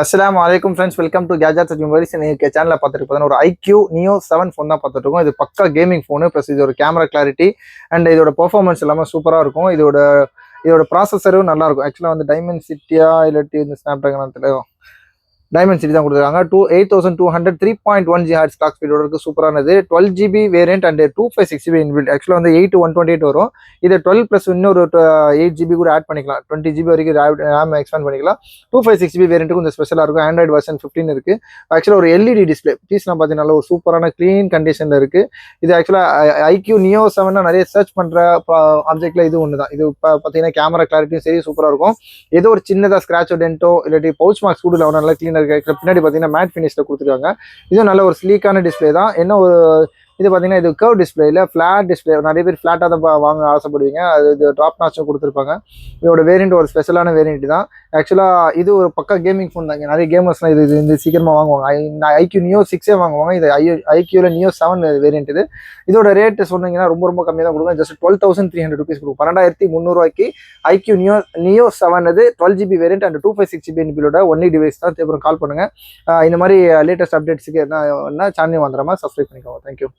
அஸ்ஸலாமு அலைக்கும் friends, welcome to gadgets at mobiles. இன்னைக்கு சேனலில் பார்த்துட்டு ஒரு IQ Neo 7 ஃபோன் தான் பார்த்துட்டு இருக்கோம். இது பக்கா கேமிங் ஃபோனு, ப்ளஸ் இதோட கேமரா கிளாரிட்டி அண்ட் இதோட பெர்ஃபார்மன்ஸ் எல்லாமே சூப்பராக இருக்கும். இதோட ப்ராசஸரும் நல்லா இருக்கும். ஆக்சுவலாக வந்து டைமென்சிட்டியா இல்லாட்டி இந்த ஸ்னாப் ட்ராகன் டைமென்சிட்டி தான் கொடுத்துருக்காங்க. 8200 3.1 GHz கிளாக் ஸ்பீடோட இருக்கு. சூப்பரானது. 12GB variant and 256GB inbuilt. ஆக்சுவலாக வந்து 8/128 வரும். இது 12 ப்ளஸ் இன்னொரு 8GB கூட ஆட் பண்ணிக்கலாம். 20GB வரைக்கும் ரேம் எக்ஸ்பேண்ட் பண்ணிக்கலாம். 256GB வேரியன்ட்டுக்கும் இந்த ஸ்பெஷலாக இருக்கும். ஆண்ட்ராய்டு வெர்ஷன் 15 இருக்கு. ஆக்சுவலாக ஒரு LED டிஸ்பிளே பீஸ்லாம் பார்த்தீங்கன்னா ஒரு சூப்பரான க்ளீன் கண்டிஷனில் இருக்கு. இது ஆக்சுவலாக IQ Neo 7 நிறைய சர்ச் பண்ணுற ஆப்ஜெக்ட்ல இது ஒன்று தான். இது பார்த்தீங்கன்னா கேமரா கிளாரிட்டியும் சரி சூப்பராக இருக்கும். ஏதோ ஒரு சின்னதாக ஸ்க்ராச்சோ டென்ட்டோ இல்லாட்டி பவுச் மார்க்ஸ் கூட நல்லா க்ளீன் பின்னாடி பார்த்தீங்கன்னா மேட் ஃபினிஷ்ல கொடுத்துருக்காங்க. இதுவும் நல்ல ஒரு ஸ்லீக்கான டிஸ்பிளே தான். என்ன ஒரு இது பார்த்தீங்கன்னா இது கர்வ் டிஸ்பிளே இல்லை, ஃபிளாட் டிஸ்பிளே. நிறைய பேர் ஃபிளாட்டாக தான் வாங்க ஆசைப்படுவீங்க. இது ட்ராப் நாச்சும் கொடுத்துருப்பாங்க. இதோட வேரியன்ட் ஒரு ஸ்பெஷலான வேரியன்ட் தான். ஆக்சுவலாக இது ஒரு பக்கா கேமிங் ஃபோன் தான். நிறைய கேமர்ஸ்லாம் இது சீக்கிரமாக வாங்குவாங்க. IQ Neo 6 வாங்குவாங்க. இது IQல Neo 7 வேரியன்ட். இதோட ரேட் சொன்னீங்கன்னா ரொம்ப கம்மியாக தான் கொடுக்கும். ஜஸ்ட் 12,300 rupees கொடுக்கும். 12,300 IQ Neo 7 12GB variant and 256GB இன்பில்டோட ஒன்லி டிவைஸ் தான். அப்புறம் கால் பண்ணுங்க. இந்த மாதிரி லேட்டஸ்ட் அப்டேட்ஸுக்கு என்ன சேனல் வந்துடாம சப்ஸ்கிரைப் பண்ணிக்கோங்க. தேங்க்யூ.